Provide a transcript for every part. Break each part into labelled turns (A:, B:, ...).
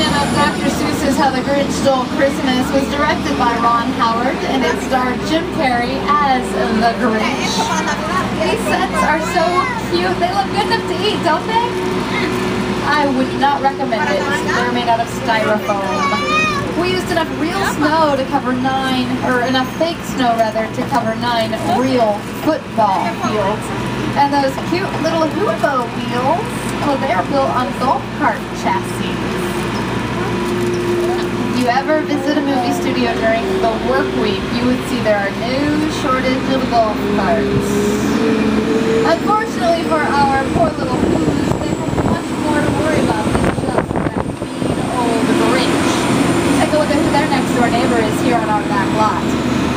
A: adaptation of Dr. Seuss's How the Grinch Stole Christmas was directed by Ron Howard, and it starred Jim Carrey as the Grinch. These sets are so cute. They look good enough to eat, don't they? I would not recommend it. They're made out of styrofoam. We used enough real snow to cover enough fake snow rather, to cover 9 real football fields. And those cute little hoopo wheels, well, they're built on golf cart chassis. If you ever visit a movie studio during the work week, you would see there are no shortage of golf carts. Unfortunately for our poor little poos, they have much more to worry about than just that mean old Grinch. Take a look at who their next door neighbor is here on our back lot.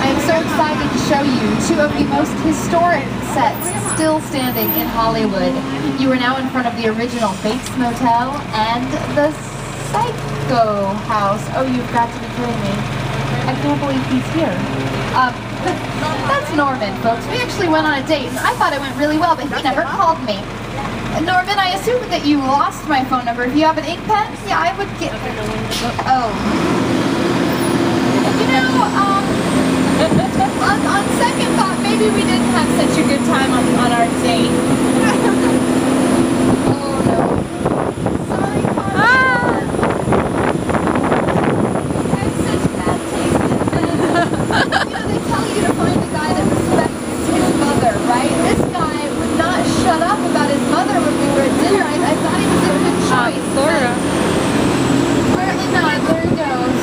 A: I am so excited to show you 2 of the most historic sets still standing in Hollywood. You are now in front of the original Bates Motel and the Psycho House. Oh, you've got to be kidding me. I can't believe he's here. That's Norman, folks. We actually went on a date, and I thought it went really well, but he never called me. Norman, I assume that you lost my phone number. If you have an ink pen, yeah, I would get... Oh. You know, on second thought, maybe we didn't have such a good time on our date. Oh no. Sorry, Carmen. I have such bad taste in men. You know, they tell you to find a guy that respects his mother, right? This guy would not shut up about his mother when we were at dinner. I thought he was a good choice.
B: Sort of.
A: Apparently not. There he goes.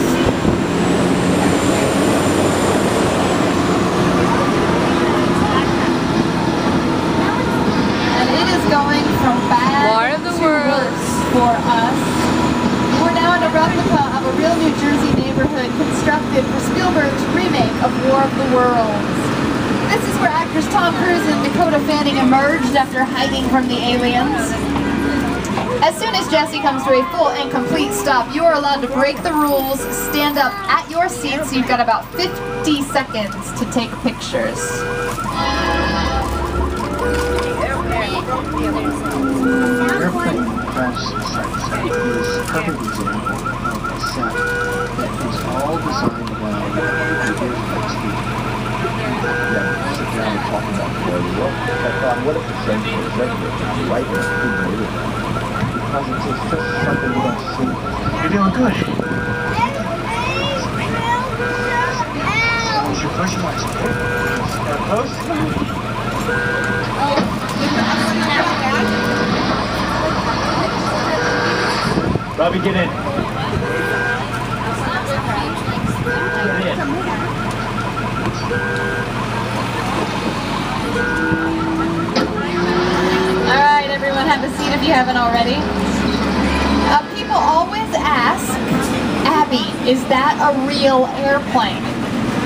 A: Going from bad to worse for us. We're now in a replica of a real New Jersey neighborhood constructed for Spielberg's remake of War of the Worlds. This is where actors Tom Cruise and Dakota Fanning emerged after hiding from the aliens. As soon as Jesse comes to a full and complete stop, you are allowed to break the rules, stand up at your seats. You've got about 50 seconds to take pictures.
C: Airplane crash site is a perfect example of a set that is all designed well to give folks the sit down and talk about I thought, what if the central executive right in the neighborhood? Because it's just something we don't see. You're doing good. What's your first one? Close? Robbie, get in. Get in.
A: Alright, everyone, have a seat if you haven't already. People always ask, Abby, is that a real airplane?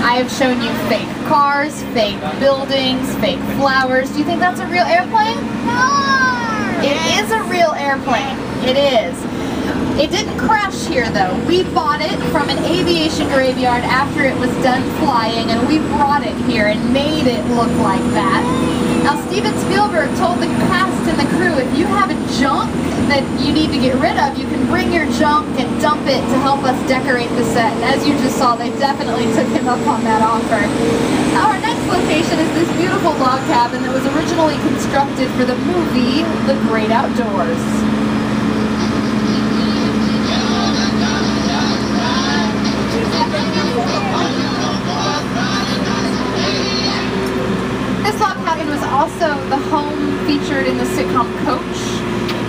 A: I have shown you fake cars, fake buildings, fake flowers. Do you think that's a real airplane? No! It is a real airplane. It is. It didn't crash here though. We bought it from an aviation graveyard after it was done flying, and we brought it here and made it look like that. Now Steven Spielberg told the cast and the crew, if you have a junk that you need to get rid of, you can bring your junk and dump it to help us decorate the set. And as you just saw, they definitely took him up on that offer. Our next location is this beautiful log cabin that was originally constructed for the movie The Great Outdoors. This log cabin was also the home featured in the sitcom Coach.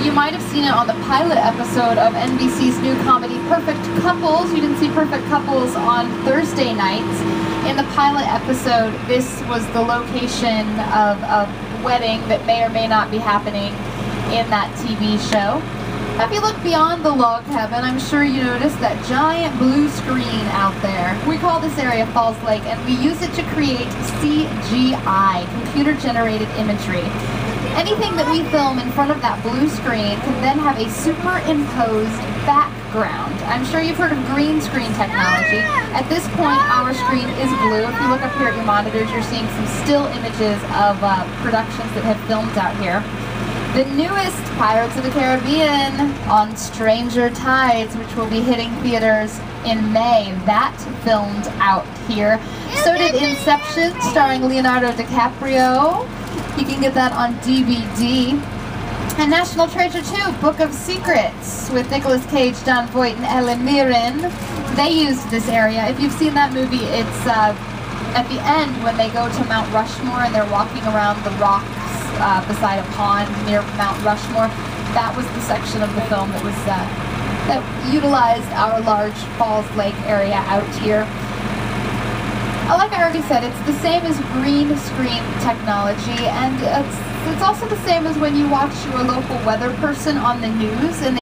A: You might have seen it on the pilot episode of NBC's new comedy Perfect Couples. You didn't see Perfect Couples on Thursday nights. In the pilot episode, this was the location of a wedding that may or may not be happening in that TV show. If you look beyond the log cabin, I'm sure you noticed that giant blue screen out there. We call this area Falls Lake, and we use it to create CGI, computer-generated imagery. Anything that we film in front of that blue screen can then have a superimposed background. I'm sure you've heard of green screen technology. At this point, our screen is blue. If you look up here at your monitors, you're seeing some still images of productions that have filmed out here. The newest Pirates of the Caribbean on Stranger Tides, which will be hitting theaters in May. That filmed out here. So did Inception, starring Leonardo DiCaprio. You can get that on DVD. And National Treasure 2, Book of Secrets, with Nicolas Cage, Jon Voight, and Ellen Mirren. They used this area. If you've seen that movie, it's at the end when they go to Mount Rushmore and they're walking around the rocks beside a pond near Mount Rushmore. That was the section of the film that was that utilized our large Falls Lake area out here. Like I already said, it's the same as green screen technology, and it's also the same as when you watch your local weather person on the news and